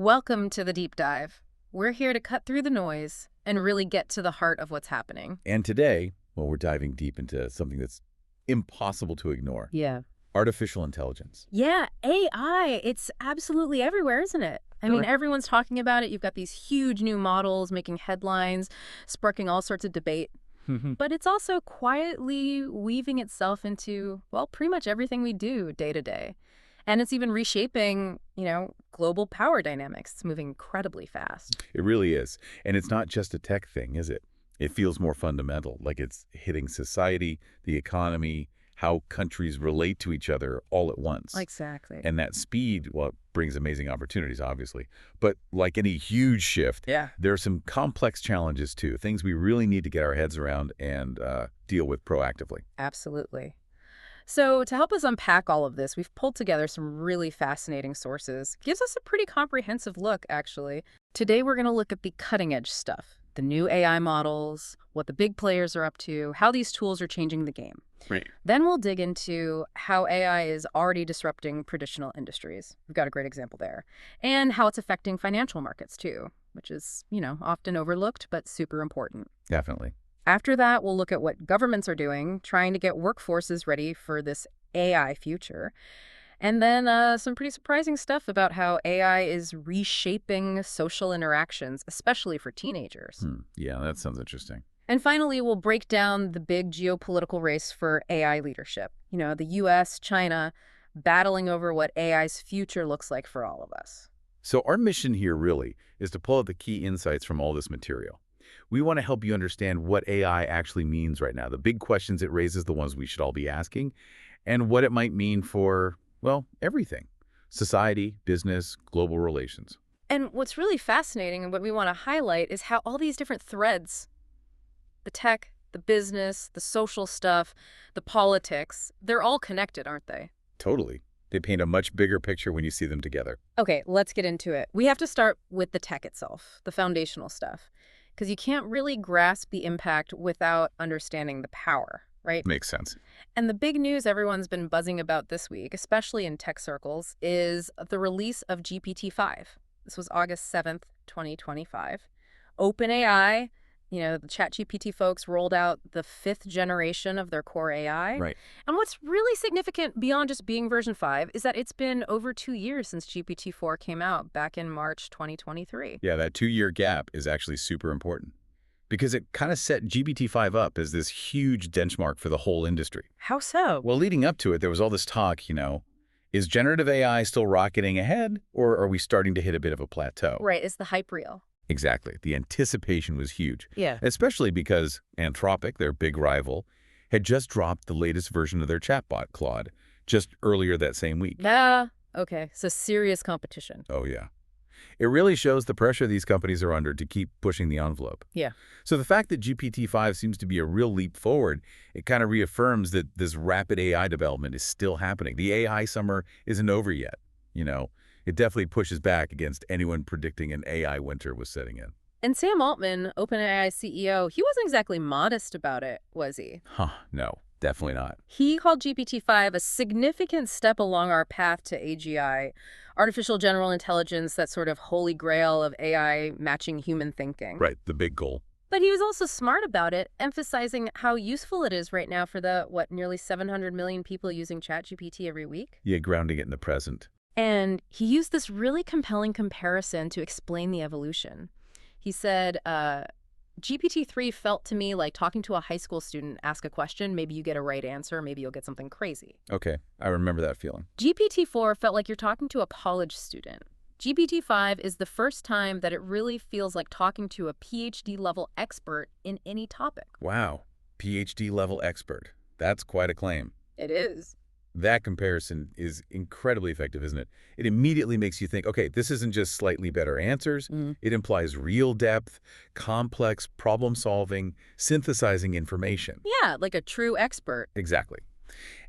Welcome to the deep dive. We're here to cut through the noise and really get to the heart of what's happening. And today, well, we're diving deep into something that's impossible to ignore. Yeah. Artificial intelligence. Yeah, AI, it's absolutely everywhere, isn't it? I mean, Correct. everyone's talking about it. You've got these huge new models making headlines, sparking all sorts of debate. But it's also quietly weaving itself into, well, pretty much everything we do day to day. And it's even reshaping, global power dynamics. It's moving incredibly fast. It really is. And it's not just a tech thing, is it? It feels more fundamental, like it's hitting society, the economy, how countries relate to each other all at once. Exactly. And that speed, well, it brings amazing opportunities, obviously. But like any huge shift, Yeah. there are some complex challenges, too, things we really need to get our heads around and deal with proactively. Absolutely. So to help us unpack all of this, we've pulled together some really fascinating sources. Gives us a pretty comprehensive look, actually. Today, we're going to look at the cutting edge stuff, the new AI models, what the big players are up to, how these tools are changing the game. Right. Then we'll dig into how AI is already disrupting traditional industries. We've got a great example there. And how it's affecting financial markets, too, which is, often overlooked, but super important. Definitely. After that, we'll look at what governments are doing, trying to get workforces ready for this AI future. And then some pretty surprising stuff about how AI is reshaping social interactions, especially for teenagers. Yeah, that sounds interesting. And finally, we'll break down the big geopolitical race for AI leadership. The US, China, battling over what AI's future looks like for all of us. So our mission here really is to pull out the key insights from all this material. We want to help you understand what AI actually means right now, the big questions it raises, the ones we should all be asking, and what it might mean for, well, everything. Society, business, global relations. And what's really fascinating and what we want to highlight is how all these different threads, the tech, the business, the social stuff, the politics, they're all connected, aren't they? Totally. They paint a much bigger picture when you see them together. Okay, let's get into it. We have to start with the tech itself, the foundational stuff, because you can't really grasp the impact without understanding the power, right? Makes sense. And the big news everyone's been buzzing about this week, especially in tech circles, is the release of GPT-5. This was August 7th, 2025. OpenAI, the ChatGPT folks rolled out the 5th generation of their core AI. Right. And what's really significant beyond just being version 5 is that it's been over 2 years since GPT-4 came out back in March 2023. Yeah, that 2-year gap is actually super important because it kind of set GPT-5 up as this huge benchmark for the whole industry. How so? Well, leading up to it, there was all this talk, is generative AI still rocketing ahead, or are we starting to hit a bit of a plateau? Right, is the hype real? Exactly. The anticipation was huge, Yeah. especially because Anthropic, their big rival, had just dropped the latest version of their chatbot, Claude, just earlier that same week. Okay, so serious competition. Oh, yeah. It really shows the pressure these companies are under to keep pushing the envelope. Yeah. So the fact that GPT-5 seems to be a real leap forward, it kind of reaffirms that this rapid AI development is still happening. The AI summer isn't over yet, It definitely pushes back against anyone predicting an AI winter was setting in. And Sam Altman, OpenAI CEO, he wasn't exactly modest about it, was he? No, definitely not. He called GPT-5 a significant step along our path to AGI, artificial general intelligence, that sort of holy grail of AI matching human thinking. Right, the big goal. But he was also smart about it, emphasizing how useful it is right now for nearly 700 million people using ChatGPT every week? Yeah, grounding it in the present. And he used this really compelling comparison to explain the evolution. He said, GPT-3 felt to me like talking to a high school student, ask a question, maybe you get a right answer, maybe you'll get something crazy. Okay, I remember that feeling. GPT-4 felt like you're talking to a college student. GPT-5 is the first time that it really feels like talking to a PhD-level expert in any topic. Wow, PhD-level expert. That's quite a claim. It is. That comparison is incredibly effective, isn't it? It immediately makes you think, okay, this isn't just slightly better answers. It implies real depth, complex problem solving, synthesizing information. Yeah, like a true expert. Exactly.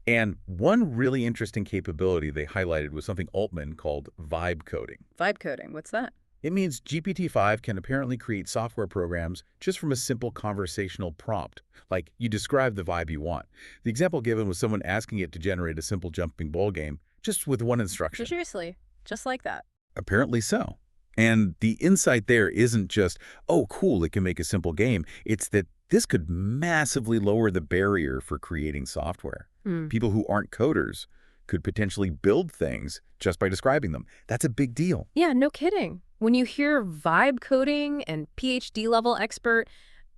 And one really interesting capability they highlighted was something Altman called vibe coding. Vibe coding, what's that? It means GPT-5 can apparently create software programs just from a simple conversational prompt, like you describe the vibe you want. The example given was someone asking it to generate a simple jumping ball game just with one instruction. Seriously, just like that. Apparently so. And the insight there isn't just, oh, cool, it can make a simple game. It's that this could massively lower the barrier for creating software. Hmm. People who aren't coders could potentially build things just by describing them. That's a big deal. Yeah, no kidding. When you hear vibe coding and PhD level expert,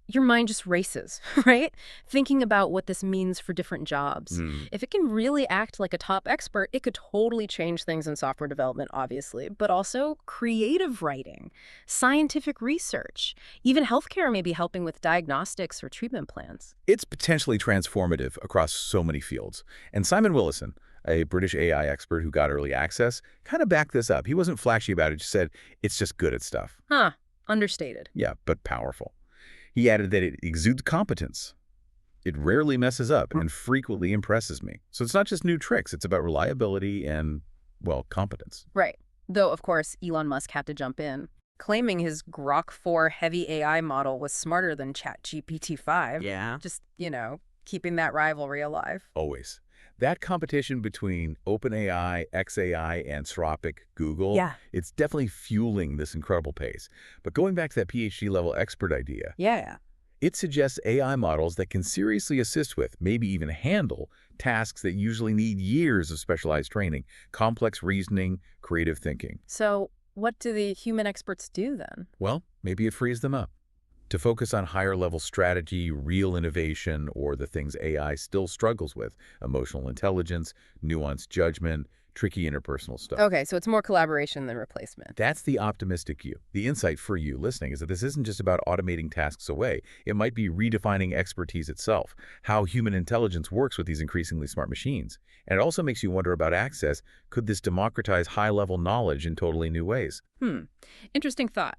your mind just races, right? Thinking about what this means for different jobs. Hmm. If it can really act like a top expert, it could totally change things in software development, obviously, but also creative writing, scientific research, even healthcare may be helping with diagnostics or treatment plans. It's potentially transformative across so many fields. And Simon Willison, a British AI expert who got early access, kind of backed this up. He wasn't flashy about it, just said, it's just good at stuff. Huh, understated. Yeah, but powerful. He added that it exudes competence. It rarely messes up and frequently impresses me. So it's not just new tricks. It's about reliability and, well, competence. Right. Though, of course, Elon Musk had to jump in, claiming his Grok 4 heavy AI model was smarter than GPT-5. Yeah. Just, keeping that rivalry alive. Always. That competition between OpenAI, XAI, Anthropic, Google, Yeah. it's definitely fueling this incredible pace. But going back to that PhD-level expert idea, Yeah. it suggests AI models that can seriously assist with, maybe even handle, tasks that usually need years of specialized training, complex reasoning, creative thinking. So what do the human experts do then? Well, maybe it frees them up to focus on higher-level strategy, real innovation, or the things AI still struggles with: emotional intelligence, nuanced judgment, tricky interpersonal stuff. Okay, so it's more collaboration than replacement. That's the optimistic you. The insight for you listening is that this isn't just about automating tasks away. It might be redefining expertise itself, how human intelligence works with these increasingly smart machines. And it also makes you wonder about access. Could this democratize high-level knowledge in totally new ways? Interesting thought.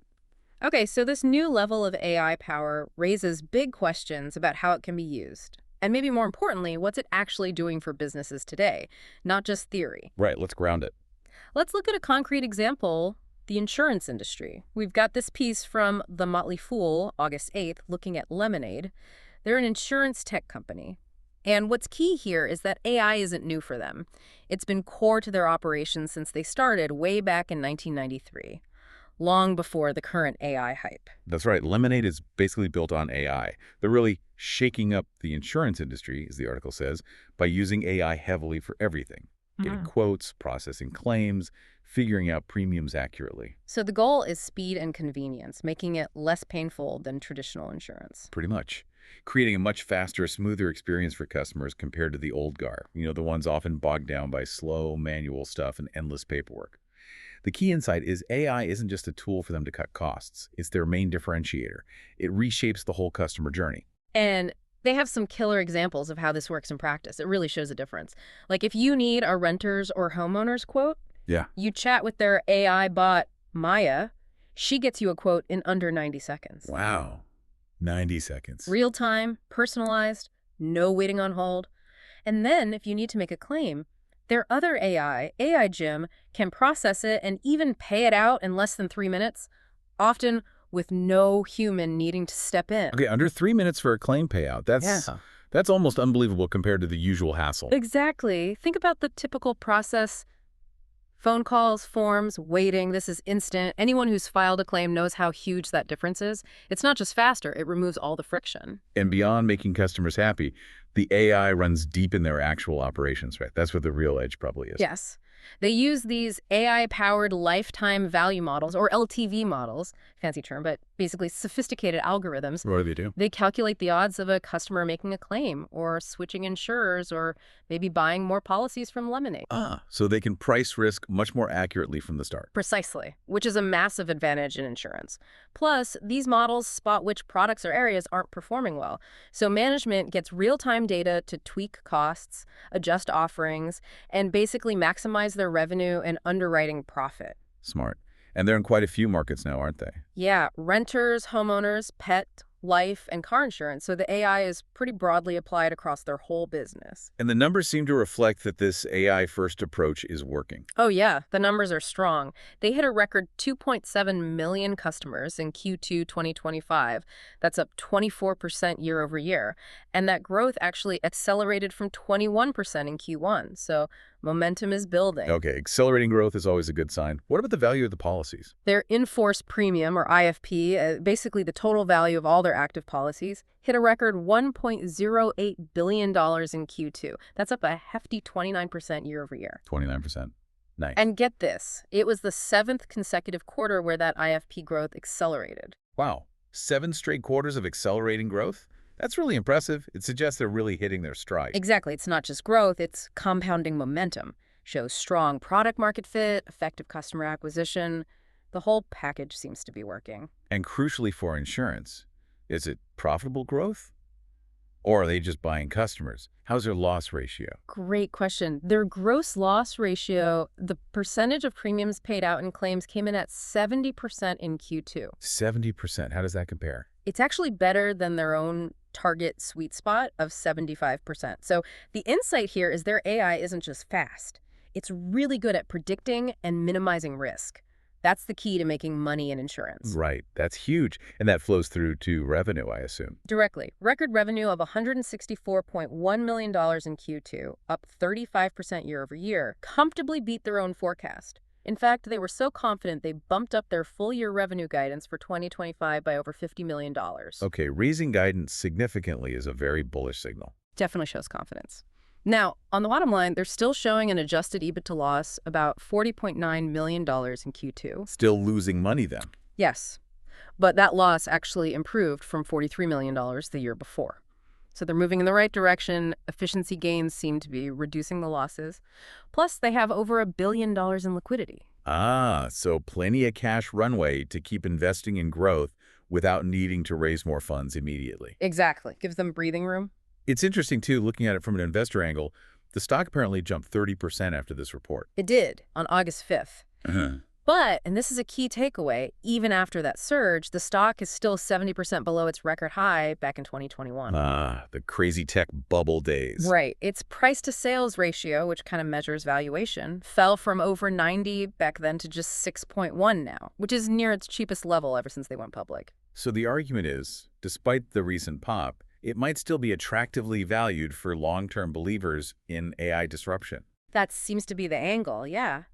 Okay, so this new level of AI power raises big questions about how it can be used. And maybe more importantly, what's it actually doing for businesses today, not just theory. Right, let's ground it. Let's look at a concrete example, the insurance industry. We've got this piece from The Motley Fool, August 8th, looking at Lemonade. They're an insurance tech company. And what's key here is that AI isn't new for them. It's been core to their operations since they started way back in 1993. Long before the current AI hype. That's right. Lemonade is basically built on AI. They're really shaking up the insurance industry, as the article says, by using AI heavily for everything. Getting quotes, processing claims, figuring out premiums accurately. So the goal is speed and convenience, making it less painful than traditional insurance. Pretty much. Creating a much faster, smoother experience for customers compared to the old guard. The ones often bogged down by slow, manual stuff and endless paperwork. The key insight is AI isn't just a tool for them to cut costs. It's their main differentiator. It reshapes the whole customer journey. And they have some killer examples of how this works in practice. It really shows a difference. Like if you need a renter's or homeowner's quote, you chat with their AI bot, Maya. She gets you a quote in under 90 seconds. Wow. 90 seconds. Real time, personalized, no waiting on hold. And then if you need to make a claim, their other AI Jim, can process it and even pay it out in less than 3 minutes, often with no human needing to step in. Okay, under 3 minutes for a claim payout. That's almost unbelievable compared to the usual hassle. Exactly. Think about the typical process. Phone calls, forms, waiting. This is instant. Anyone who's filed a claim knows how huge that difference is. It's not just faster, it removes all the friction. And beyond making customers happy, the AI runs deep in their actual operations, right? That's where the real edge probably is. Yes. They use these AI-powered lifetime value models, or LTV models, fancy term, but basically sophisticated algorithms. What do they do? They calculate the odds of a customer making a claim, or switching insurers, or maybe buying more policies from Lemonade. So they can price risk much more accurately from the start. Precisely, which is a massive advantage in insurance. Plus, these models spot which products or areas aren't performing well. So management gets real-time data to tweak costs, adjust offerings, and basically maximize their revenue and underwriting profit. Smart. And they're in quite a few markets now, aren't they? Yeah, renters, homeowners, pet, life, and car insurance. So the AI is pretty broadly applied across their whole business. And the numbers seem to reflect that this AI-first approach is working. Oh yeah, the numbers are strong. They hit a record 2.7 million customers in Q2 2025. That's up 24% year over year. And that growth actually accelerated from 21% in Q1. So Momentum is building. Okay, accelerating growth is always a good sign. What about the value of the policies? Their in-force premium, or IFP, basically the total value of all their active policies, hit a record $1.08 billion in Q2. That's up a hefty 29% year over year. 29%. Nice. And get this, it was the 7th consecutive quarter where that IFP growth accelerated. Wow, 7 straight quarters of accelerating growth? That's really impressive. It suggests they're really hitting their stride. Exactly. It's not just growth, it's compounding momentum. Shows strong product market fit, effective customer acquisition. The whole package seems to be working. And crucially for insurance, is it profitable growth? Or are they just buying customers? How's their loss ratio? Great question. Their gross loss ratio, the percentage of premiums paid out in claims, came in at 70% in Q2. 70%. How does that compare? It's actually better than their own target sweet spot of 75%. So the insight here is their AI isn't just fast. It's really good at predicting and minimizing risk. That's the key to making money in insurance. Right. That's huge. And that flows through to revenue, I assume. Directly. Record revenue of $164.1 million in Q2, up 35% year over year, comfortably beat their own forecast. In fact, they were so confident they bumped up their full-year revenue guidance for 2025 by over $50 million. Okay, raising guidance significantly is a very bullish signal. Definitely shows confidence. Now, on the bottom line, they're still showing an adjusted EBITDA loss about $40.9 million in Q2. Still losing money then? Yes, but that loss actually improved from $43 million the year before. So they're moving in the right direction. Efficiency gains seem to be reducing the losses. Plus, they have over $1 billion in liquidity. Ah, so plenty of cash runway to keep investing in growth without needing to raise more funds immediately. Exactly. Gives them breathing room. It's interesting, too, looking at it from an investor angle, the stock apparently jumped 30% after this report. It did, on August 5th. But, and this is a key takeaway, even after that surge, the stock is still 70% below its record high back in 2021. Ah, the crazy tech bubble days. Right. Its price-to-sales ratio, which kind of measures valuation, fell from over 90 back then to just 6.1 now, which is near its cheapest level ever since they went public. So the argument is, despite the recent pop, it might still be attractively valued for long-term believers in AI disruption. That seems to be the angle, yeah.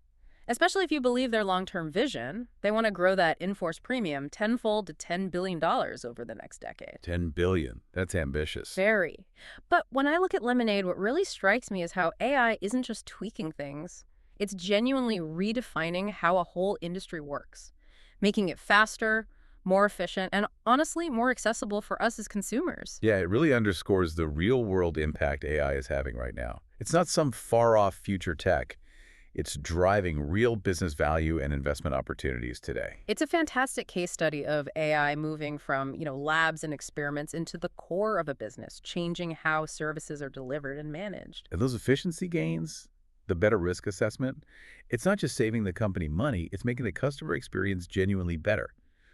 Especially if you believe their long-term vision. They want to grow that in-force premium tenfold to $10 billion over the next decade. $10 billion. That's ambitious. Very. But when I look at Lemonade, what really strikes me is how AI isn't just tweaking things. It's genuinely redefining how a whole industry works, making it faster, more efficient, and honestly, more accessible for us as consumers. Yeah, it really underscores the real-world impact AI is having right now. It's not some far-off future tech. It's driving real business value and investment opportunities today. It's a fantastic case study of AI moving from, labs and experiments into the core of a business, changing how services are delivered and managed. And those efficiency gains, the better risk assessment, it's not just saving the company money, it's making the customer experience genuinely better,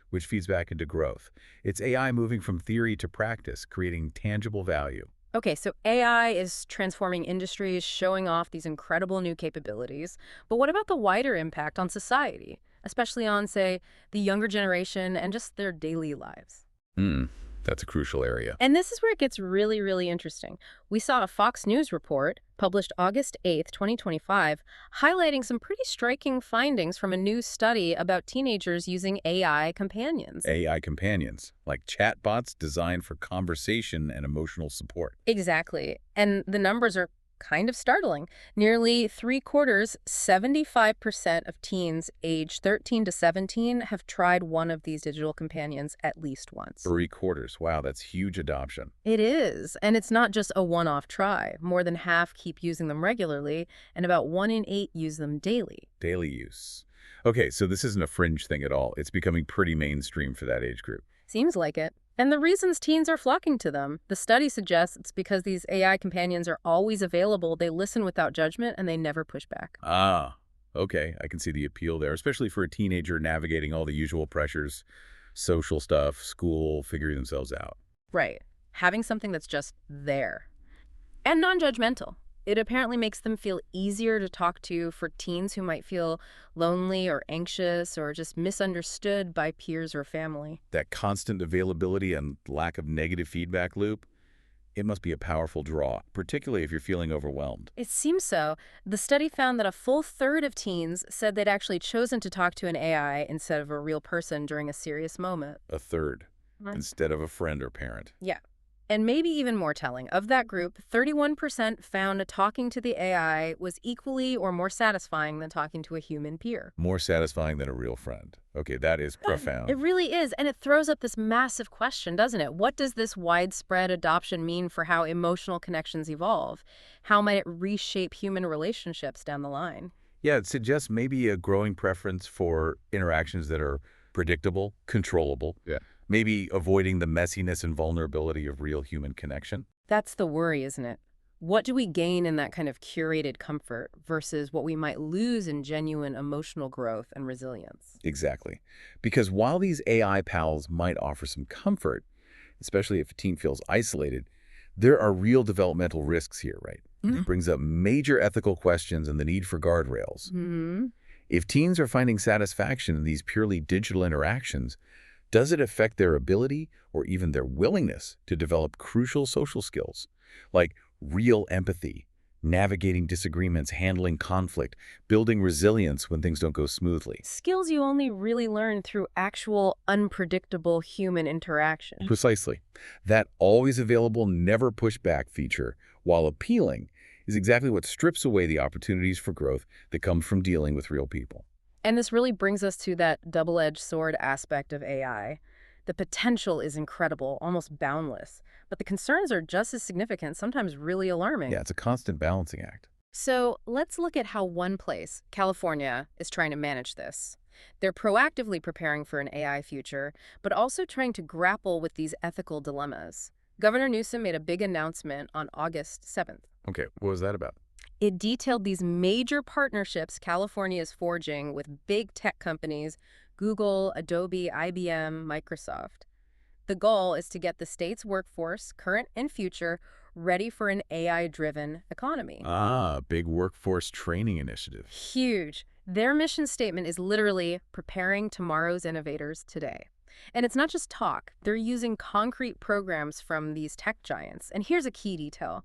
which feeds back into growth. It's AI moving from theory to practice, creating tangible value. Okay, so AI is transforming industries, showing off these incredible new capabilities. But what about the wider impact on society, especially on, say, the younger generation and just their daily lives? That's a crucial area. And this is where it gets really, really interesting. We saw a Fox News report published August 8th, 2025, highlighting some pretty striking findings from a new study about teenagers using AI companions. AI companions, like chatbots designed for conversation and emotional support. Exactly. And the numbers are kind of startling. Nearly 3/4, 75% of teens aged 13 to 17 have tried one of these digital companions at least once. 3/4. Wow, that's huge adoption. It is. And it's not just a one-off try. More than half keep using them regularly, and about 1 in 8 use them daily. Daily use. Okay, so this isn't a fringe thing at all. It's becoming pretty mainstream for that age group. Seems like it. And the reasons teens are flocking to them, the study suggests it's because these AI companions are always available, they listen without judgment, and they never push back. Ah, okay. I can see the appeal there, especially for a teenager navigating all the usual pressures, social stuff, school, figuring themselves out. Right. Having something that's just there. And non-judgmental. It apparently makes them feel easier to talk to for teens who might feel lonely or anxious or just misunderstood by peers or family. That constant availability and lack of negative feedback loop, It must be a powerful draw, particularly if you're feeling overwhelmed. It seems so. The study found that a full third of teens said they'd actually chosen to talk to an AI instead of a real person during a serious moment. A third, Right. instead of a friend or parent. Yeah. And maybe even more telling, of that group, 31% found talking to the AI was equally or more satisfying than talking to a human peer. More satisfying than a real friend. Okay, that is profound. It really is, and it throws up this massive question, doesn't it? What does this widespread adoption mean for how emotional connections evolve? How might it reshape human relationships down the line? Yeah, it suggests maybe a growing preference for interactions that are predictable, controllable. Yeah. Maybe avoiding the messiness and vulnerability of real human connection. That's the worry, isn't it? What do we gain in that kind of curated comfort versus what we might lose in genuine emotional growth and resilience? Exactly. Because while these AI pals might offer some comfort, especially if a teen feels isolated, there are real developmental risks here, right? It brings up major ethical questions and the need for guardrails. Mm-hmm. If teens are finding satisfaction in these purely digital interactions, does it affect their ability or even their willingness to develop crucial social skills, like real empathy, navigating disagreements, handling conflict, building resilience when things don't go smoothly? Skills you only really learn through actual, unpredictable human interaction. Precisely. That always available, never push back feature, while appealing, is exactly what strips away the opportunities for growth that come from dealing with real people. And this really brings us to that double-edged sword aspect of AI. The potential is incredible, almost boundless, but the concerns are just as significant, sometimes really alarming. Yeah, it's a constant balancing act. So let's look at how one place, California, is trying to manage this. They're proactively preparing for an AI future, but also trying to grapple with these ethical dilemmas. Governor Newsom made a big announcement on August 7th. Okay, what was that about? It detailed these major partnerships California is forging with big tech companies, Google, Adobe, IBM, Microsoft. The goal is to get the state's workforce, current and future, ready for an AI-driven economy. Ah, big workforce training initiative. Huge. Their mission statement is literally preparing tomorrow's innovators today. And it's not just talk. They're using concrete programs from these tech giants. And here's a key detail.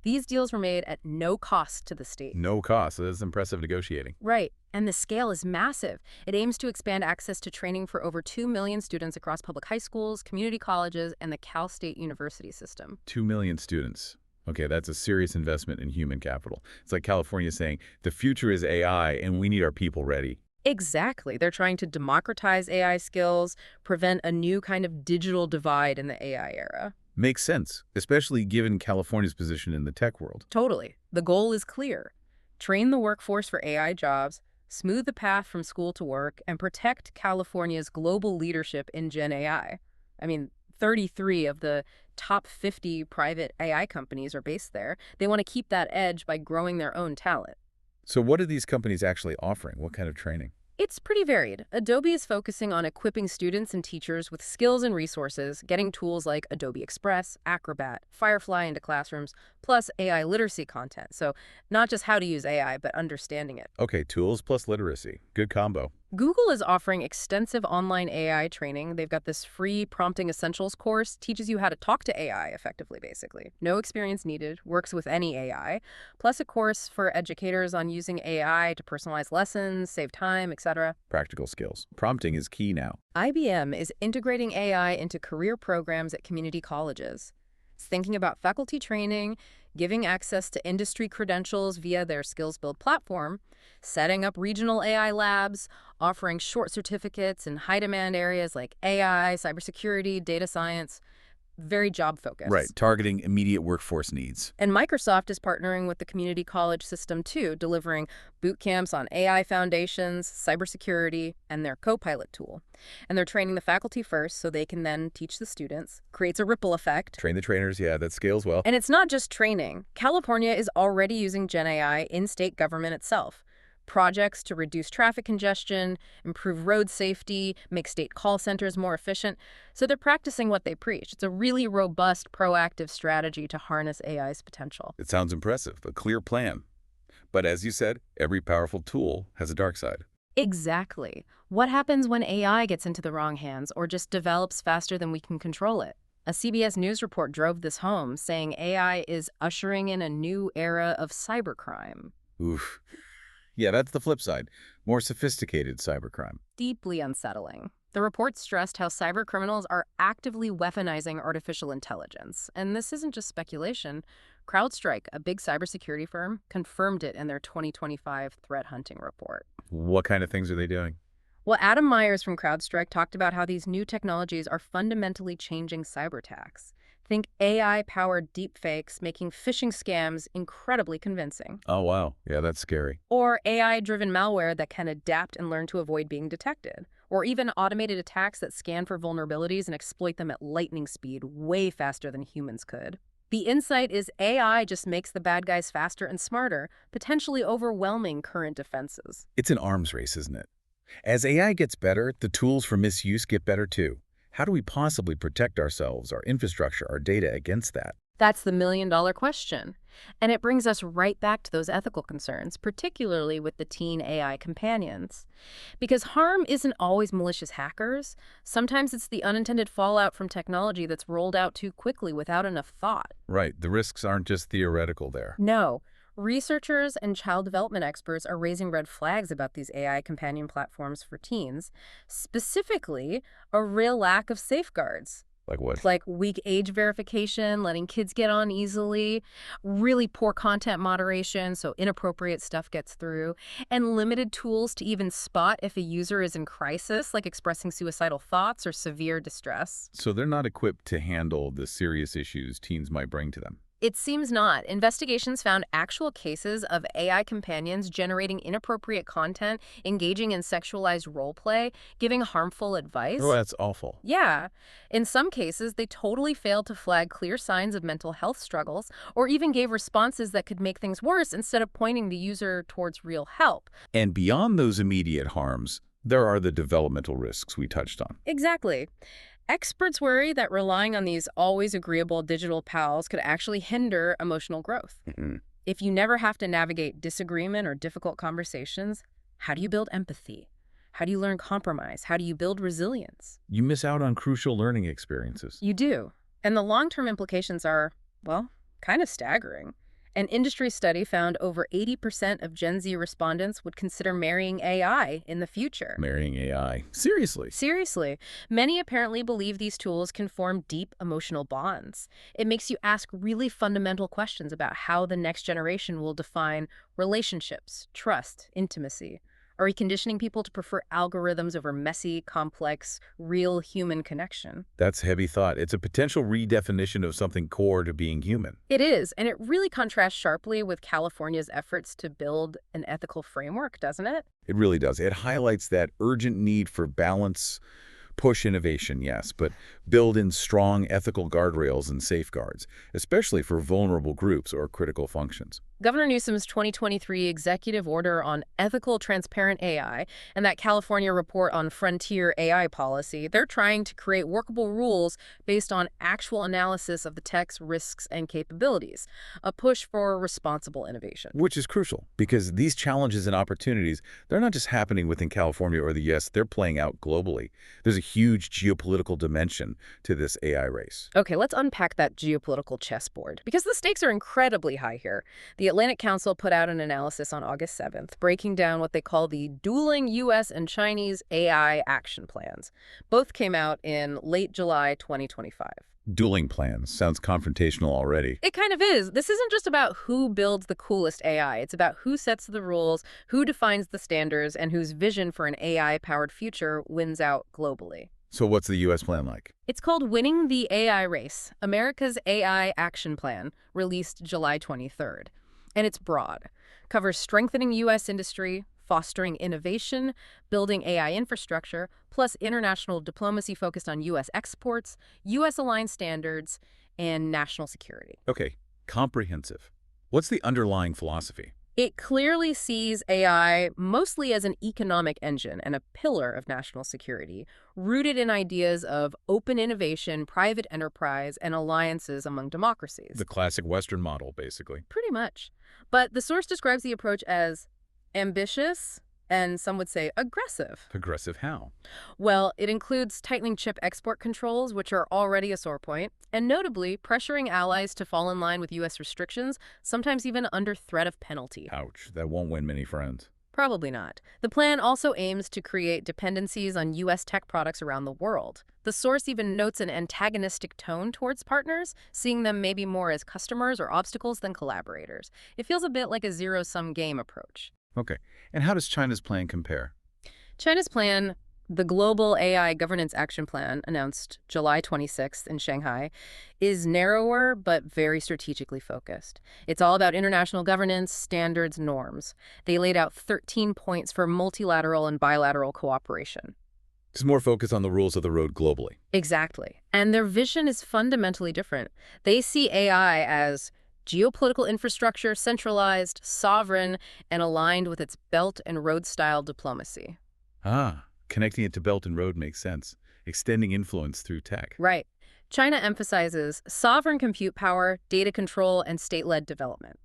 These deals were made at no cost to the state. No cost. That's impressive negotiating. Right. And the scale is massive. It aims to expand access to training for over 2 million students across public high schools, community colleges, and the Cal State University system. 2 million students. Okay, that's a serious investment in human capital. It's like California saying, the future is AI and we need our people ready. Exactly. They're trying to democratize AI skills, prevent a new kind of digital divide in the AI era. Makes sense, especially given California's position in the tech world. Totally. The goal is clear. Train the workforce for AI jobs, smooth the path from school to work, and protect California's global leadership in Gen AI. I mean, 33 of the top 50 private AI companies are based there. They want to keep that edge by growing their own talent. So what are these companies actually offering? What kind of training? It's pretty varied. Adobe is focusing on equipping students and teachers with skills and resources, getting tools like Adobe Express, Acrobat, Firefly into classrooms, plus AI literacy content. So not just how to use AI, but understanding it. Okay, tools plus literacy. Good combo. Google is offering extensive online AI training. They've got this free Prompting Essentials course, teaches you how to talk to AI effectively, basically. No experience needed, works with any AI, plus a course for educators on using AI to personalize lessons, save time, etc. Practical skills. Prompting is key now. IBM is integrating AI into career programs at community colleges. It's thinking about faculty training, giving access to industry credentials via their Skills Build platform, setting up regional AI labs, offering short certificates in high-demand areas like AI, cybersecurity, data science. Very job-focused. Right, targeting immediate workforce needs. And Microsoft is partnering with the community college system, too, delivering boot camps on AI foundations, cybersecurity, and their Copilot tool. And they're training the faculty first so they can then teach the students. Creates a ripple effect. Train the trainers, yeah, that scales well. And it's not just training. California is already using Gen AI in state government itself. Projects to reduce traffic congestion, improve road safety, make state call centers more efficient. So they're practicing what they preach. It's a really robust, proactive strategy to harness AI's potential. It sounds impressive, a clear plan. But as you said, every powerful tool has a dark side. Exactly. What happens when AI gets into the wrong hands or just develops faster than we can control it? A CBS News report drove this home, saying AI is ushering in a new era of cybercrime. Oof. Yeah, that's the flip side. More sophisticated cybercrime. Deeply unsettling. The report stressed how cybercriminals are actively weaponizing artificial intelligence. And this isn't just speculation. CrowdStrike, a big cybersecurity firm, confirmed it in their 2025 threat hunting report. What kind of things are they doing? Well, Adam Myers from CrowdStrike talked about how these new technologies are fundamentally changing cyber attacks. Think AI-powered deepfakes making phishing scams incredibly convincing. Oh, wow. Yeah, that's scary. Or AI-driven malware that can adapt and learn to avoid being detected. Or even automated attacks that scan for vulnerabilities and exploit them at lightning speed, way faster than humans could. The insight is AI just makes the bad guys faster and smarter, potentially overwhelming current defenses. It's an arms race, isn't it? As AI gets better, the tools for misuse get better too. How do we possibly protect ourselves, our infrastructure, our data against that? That's the million-dollar question. And it brings us right back to those ethical concerns, particularly with the teen AI companions. Because harm isn't always malicious hackers. Sometimes it's the unintended fallout from technology that's rolled out too quickly without enough thought. Right, the risks aren't just theoretical there. No. Researchers and child development experts are raising red flags about these AI companion platforms for teens, specifically a real lack of safeguards. Like what? Like weak age verification, letting kids get on easily, really poor content moderation so inappropriate stuff gets through, and limited tools to even spot if a user is in crisis, like expressing suicidal thoughts or severe distress. So they're not equipped to handle the serious issues teens might bring to them. It seems not. Investigations found actual cases of AI companions generating inappropriate content, engaging in sexualized role play, giving harmful advice. Oh, that's awful. Yeah. In some cases, they totally failed to flag clear signs of mental health struggles or even gave responses that could make things worse instead of pointing the user towards real help. And beyond those immediate harms, there are the developmental risks we touched on. Exactly. Experts worry that relying on these always agreeable digital pals could actually hinder emotional growth. If you never have to navigate disagreement or difficult conversations, how do you build empathy? How do you learn compromise? How do you build resilience? You miss out on crucial learning experiences. You do. And the long-term implications are, well, kind of staggering. An industry study found over 80% of Gen Z respondents would consider marrying AI in the future. Marrying AI. Seriously. Seriously. Many apparently believe these tools can form deep emotional bonds. It makes you ask really fundamental questions about how the next generation will define relationships, trust, intimacy. Are we conditioning people to prefer algorithms over messy, complex, real human connection? That's heavy thought. It's a potential redefinition of something core to being human. It is, and it really contrasts sharply with California's efforts to build an ethical framework, doesn't it? It really does. It highlights that urgent need for balance, push innovation, yes, but build in strong ethical guardrails and safeguards, especially for vulnerable groups or critical functions. Governor Newsom's 2023 executive order on ethical, transparent AI and that California report on frontier AI policy, they're trying to create workable rules based on actual analysis of the tech's risks and capabilities, a push for responsible innovation. Which is crucial, because these challenges and opportunities, they're not just happening within California or the U.S., they're playing out globally. There's a huge geopolitical dimension to this AI race. Okay, let's unpack that geopolitical chessboard, because the stakes are incredibly high here. The Atlantic Council put out an analysis on August 7th, breaking down what they call the dueling U.S. and Chinese AI action plans. Both came out in late July 2025. Dueling plans. Sounds confrontational already. It kind of is. This isn't just about who builds the coolest AI. It's about who sets the rules, who defines the standards, and whose vision for an AI-powered future wins out globally. So what's the U.S. plan like? It's called Winning the AI Race, America's AI Action Plan, released July 23rd. And it's broad. Covers strengthening U.S. industry, fostering innovation, building AI infrastructure, plus international diplomacy focused on U.S. exports, U.S.-aligned standards, and national security. Okay, comprehensive. What's the underlying philosophy? It clearly sees AI mostly as an economic engine and a pillar of national security, rooted in ideas of open innovation, private enterprise, and alliances among democracies. The classic Western model, basically. Pretty much. But the source describes the approach as ambitious, and some would say aggressive. Aggressive how? Well, it includes tightening chip export controls, which are already a sore point, and notably pressuring allies to fall in line with U.S. restrictions, sometimes even under threat of penalty. Ouch, that won't win many friends. Probably not. The plan also aims to create dependencies on U.S. tech products around the world. The source even notes an antagonistic tone towards partners, seeing them maybe more as customers or obstacles than collaborators. It feels a bit like a zero-sum game approach. Okay, and how does China's plan compare? China's plan, the Global AI Governance Action Plan, announced July 26th in Shanghai, is narrower but very strategically focused. It's all about international governance, standards, norms. They laid out 13 points for multilateral and bilateral cooperation. It's more focus on the rules of the road globally. Exactly. And their vision is fundamentally different. They see AI as geopolitical infrastructure, centralized, sovereign, and aligned with its Belt and Road-style diplomacy. Ah, connecting it to Belt and Road makes sense. Extending influence through tech. Right. China emphasizes sovereign compute power, data control, and state-led development.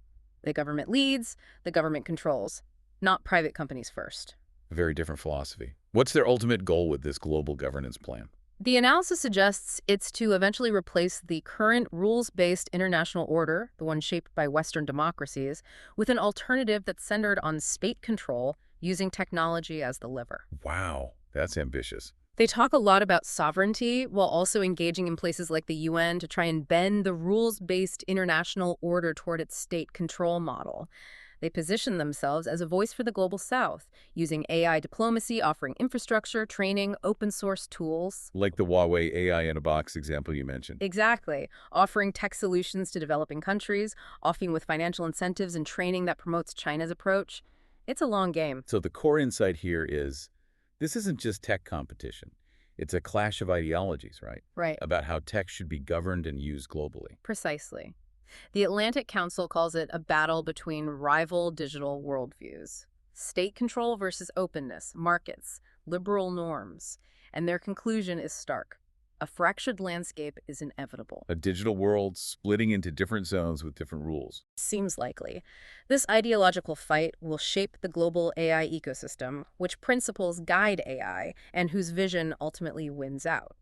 The government leads, the government controls, not private companies first. A very different philosophy. What's their ultimate goal with this global governance plan? The analysis suggests it's to eventually replace the current rules-based international order, the one shaped by Western democracies, with an alternative that's centered on state control using technology as the lever. Wow, that's ambitious. They talk a lot about sovereignty while also engaging in places like the UN to try and bend the rules-based international order toward its state control model. They position themselves as a voice for the Global South, using AI diplomacy, offering infrastructure, training, open-source tools. Like the Huawei AI in a box example you mentioned. Exactly. Offering tech solutions to developing countries, often with financial incentives and training that promotes China's approach. It's a long game. So the core insight here is, this isn't just tech competition. It's a clash of ideologies, right? Right. About how tech should be governed and used globally. Precisely. The Atlantic Council calls it a battle between rival digital worldviews. State control versus openness, markets, liberal norms. And their conclusion is stark. A fractured landscape is inevitable. A digital world splitting into different zones with different rules. Seems likely. This ideological fight will shape the global AI ecosystem, which principles guide AI, and whose vision ultimately wins out.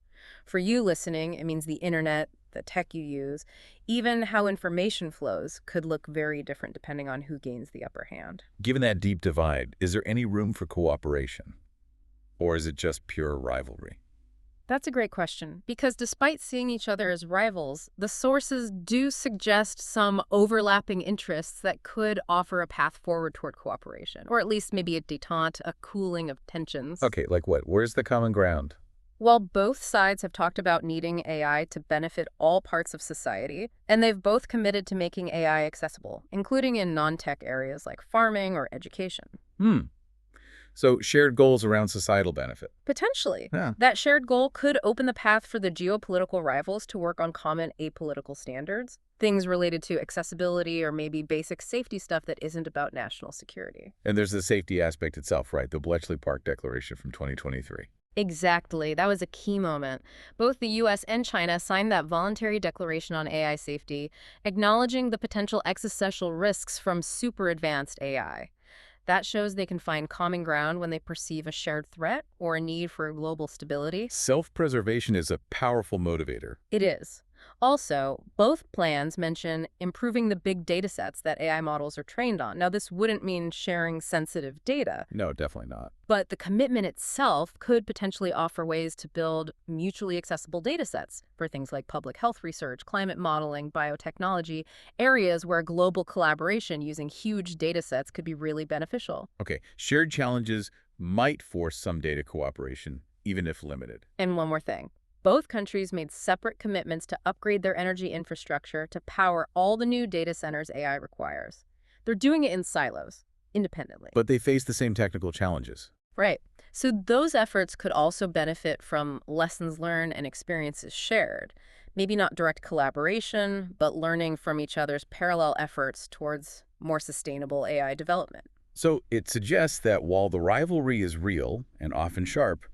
For you listening, it means the internet, the tech you use, even how information flows could look very different depending on who gains the upper hand. Given that deep divide, is there any room for cooperation? Or is it just pure rivalry? That's a great question, because despite seeing each other as rivals, the sources do suggest some overlapping interests that could offer a path forward toward cooperation, or at least maybe a détente, a cooling of tensions. Okay, like what? Where's the common ground? While both sides have talked about needing AI to benefit all parts of society, and they've both committed to making AI accessible, including in non-tech areas like farming or education. So shared goals around societal benefit. Potentially. Yeah. That shared goal could open the path for the geopolitical rivals to work on common apolitical standards, things related to accessibility or maybe basic safety stuff that isn't about national security. And there's the safety aspect itself, right? The Bletchley Park Declaration from 2023. Exactly. That was a key moment. Both the U.S. and China signed that voluntary declaration on AI safety, acknowledging the potential existential risks from super advanced AI. That shows they can find common ground when they perceive a shared threat or a need for global stability. Self-preservation is a powerful motivator. It is. Also, both plans mention improving the big data sets that AI models are trained on. Now, this wouldn't mean sharing sensitive data, No, definitely not. but the commitment itself could potentially offer ways to build mutually accessible data sets for things like public health research, climate modeling, biotechnology, areas where global collaboration using huge data sets could be really beneficial. Okay, shared challenges might force some data cooperation, even if limited. And one more thing. Both countries made separate commitments to upgrade their energy infrastructure to power all the new data centers AI requires. They're doing it in silos, independently. But they face the same technical challenges. Right. So those efforts could also benefit from lessons learned and experiences shared. Maybe not direct collaboration, but learning from each other's parallel efforts towards more sustainable AI development. So it suggests that while the rivalry is real and often sharp,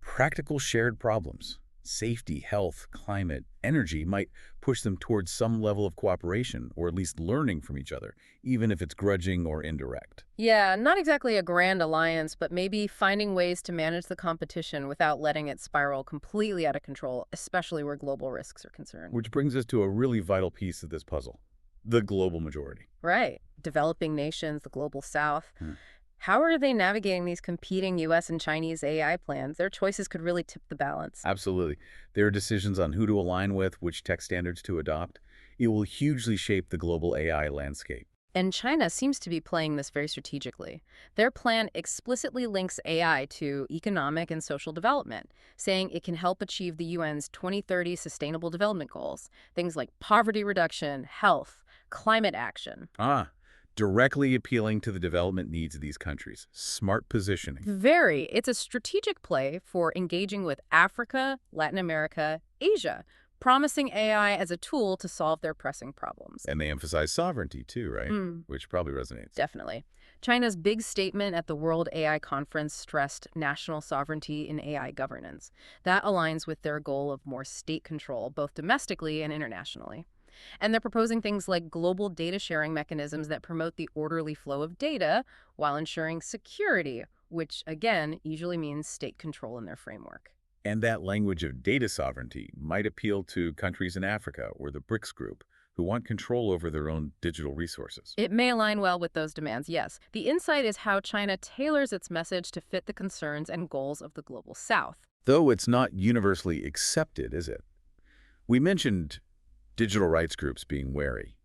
practical shared problems, Safety, health, climate, energy might push them towards some level of cooperation, or at least learning from each other, even if it's grudging or indirect. Yeah, not exactly a grand alliance, but maybe finding ways to manage the competition without letting it spiral completely out of control, especially where global risks are concerned. Which brings us to a really vital piece of this puzzle, the global majority. Right. Developing nations, the global south. Hmm. How are they navigating these competing US and Chinese AI plans? Their choices could really tip the balance. Absolutely. There are decisions on who to align with, which tech standards to adopt. It will hugely shape the global AI landscape. And China seems to be playing this very strategically. Their plan explicitly links AI to economic and social development, saying it can help achieve the UN's 2030 Sustainable Development Goals, things like poverty reduction, health, climate action. Directly appealing to the development needs of these countries. Smart positioning. Very. It's a strategic play for engaging with Africa, Latin America, Asia, promising AI as a tool to solve their pressing problems. And they emphasize sovereignty too, right? Mm, Which probably resonates. definitely. China's big statement at the World AI Conference stressed national sovereignty in AI governance. That aligns with their goal of more state control, both domestically and internationally. And they're proposing things like global data sharing mechanisms that promote the orderly flow of data while ensuring security, which, again, usually means state control in their framework. And that language of data sovereignty might appeal to countries in Africa or the BRICS group who want control over their own digital resources. It may align well with those demands, yes. The insight is how China tailors its message to fit the concerns and goals of the global south. Though it's not universally accepted, is it? We mentioned digital rights groups being wary.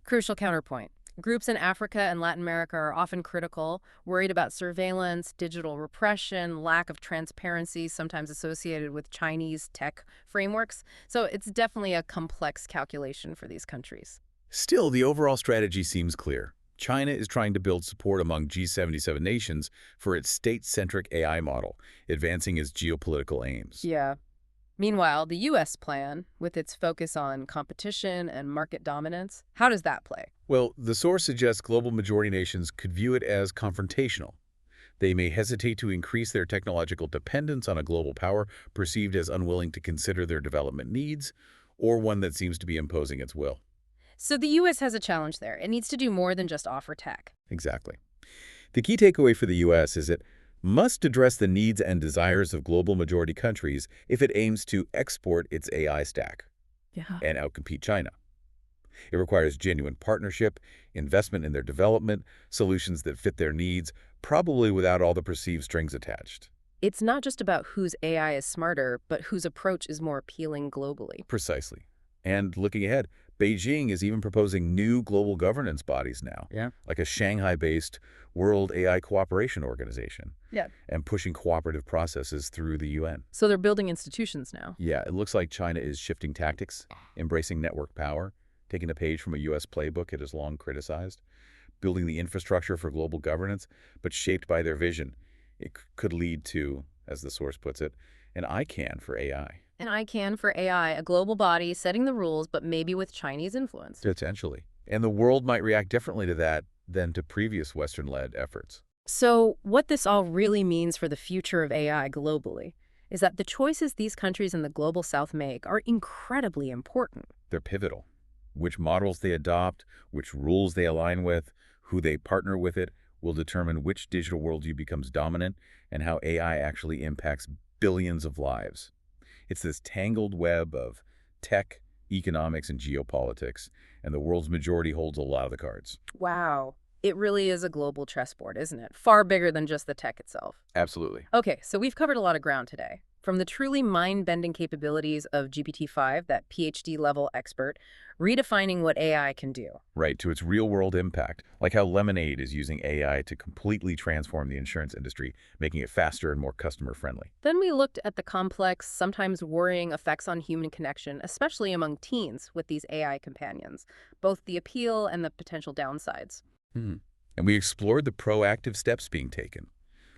Crucial counterpoint. Groups in Africa and Latin America are often critical, worried about surveillance, digital repression, lack of transparency, sometimes associated with Chinese tech frameworks. So it's definitely a complex calculation for these countries. Still, the overall strategy seems clear. China is trying to build support among G77 nations for its state-centric AI model, advancing its geopolitical aims. Yeah. Meanwhile, the U.S. plan, with its focus on competition and market dominance, how does that play? Well, the source suggests global majority nations could view it as confrontational. They may hesitate to increase their technological dependence on a global power perceived as unwilling to consider their development needs, or one that seems to be imposing its will. So the U.S. has a challenge there. It needs to do more than just offer tech. Exactly. The key takeaway for the U.S. is it must address the needs and desires of global majority countries if it aims to export its AI stack Yeah. and outcompete China. It requires genuine partnership, investment in their development, solutions that fit their needs, probably without all the perceived strings attached. It's not just about whose AI is smarter, but whose approach is more appealing globally. Precisely. And looking ahead, Beijing is even proposing new global governance bodies now, Yeah. like a Shanghai-based World AI Cooperation Organization, Yeah. and pushing cooperative processes through the UN. So they're building institutions now. Yeah, it looks like China is shifting tactics, embracing network power, taking a page from a U.S. playbook it has long criticized, building the infrastructure for global governance, but shaped by their vision. It could lead to, as the source puts it, an ICANN for AI. An ICANN for AI, a global body setting the rules, but maybe with Chinese influence. Potentially. And the world might react differently to that than to previous Western-led efforts. So what this all really means for the future of AI globally is that the choices these countries in the global south make are incredibly important. They're pivotal. Which models they adopt, which rules they align with, who they partner with it, will determine which digital worldview becomes dominant and how AI actually impacts billions of lives. It's this tangled web of tech, economics, and geopolitics, and the world's majority holds a lot of the cards. Wow. It really is a global chessboard, isn't it? Far bigger than just the tech itself. Absolutely. Okay, so we've covered a lot of ground today. From the truly mind-bending capabilities of GPT-5, that PhD-level expert, redefining what AI can do. Right, to its real-world impact, like how Lemonade is using AI to completely transform the insurance industry, making it faster and more customer-friendly. Then we looked at the complex, sometimes worrying effects on human connection, especially among teens with these AI companions, both the appeal and the potential downsides. And we explored the proactive steps being taken,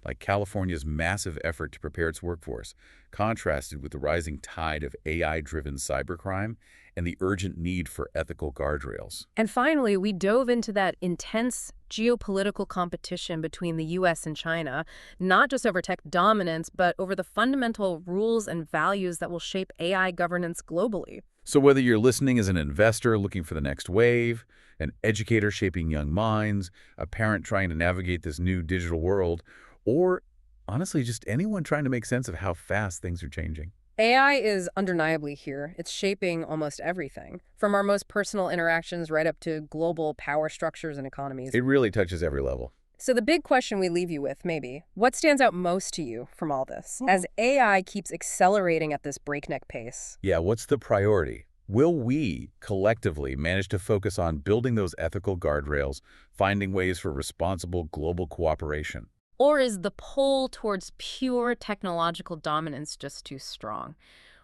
like California's massive effort to prepare its workforce, contrasted with the rising tide of AI-driven cybercrime and the urgent need for ethical guardrails. And finally, we dove into that intense geopolitical competition between the US and China, not just over tech dominance, but over the fundamental rules and values that will shape AI governance globally. So whether you're listening as an investor looking for the next wave, an educator shaping young minds, a parent trying to navigate this new digital world, or honestly, just anyone trying to make sense of how fast things are changing. AI is undeniably here. It's shaping almost everything, from our most personal interactions right up to global power structures and economies. It really touches every level. So the big question we leave you with, maybe, what stands out most to you from all this as AI keeps accelerating at this breakneck pace? Yeah, what's the priority? Will we collectively manage to focus on building those ethical guardrails, finding ways for responsible global cooperation? Or is the pull towards pure technological dominance just too strong?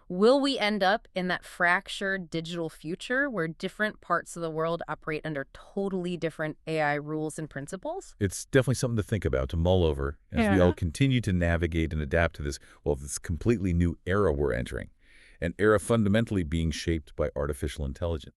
Will we end up in that fractured digital future where different parts of the world operate under totally different AI rules and principles? It's definitely something to think about, to mull over, as we Yeah. all continue to navigate and adapt to this, well, this completely new era we're entering, an era fundamentally being shaped by artificial intelligence.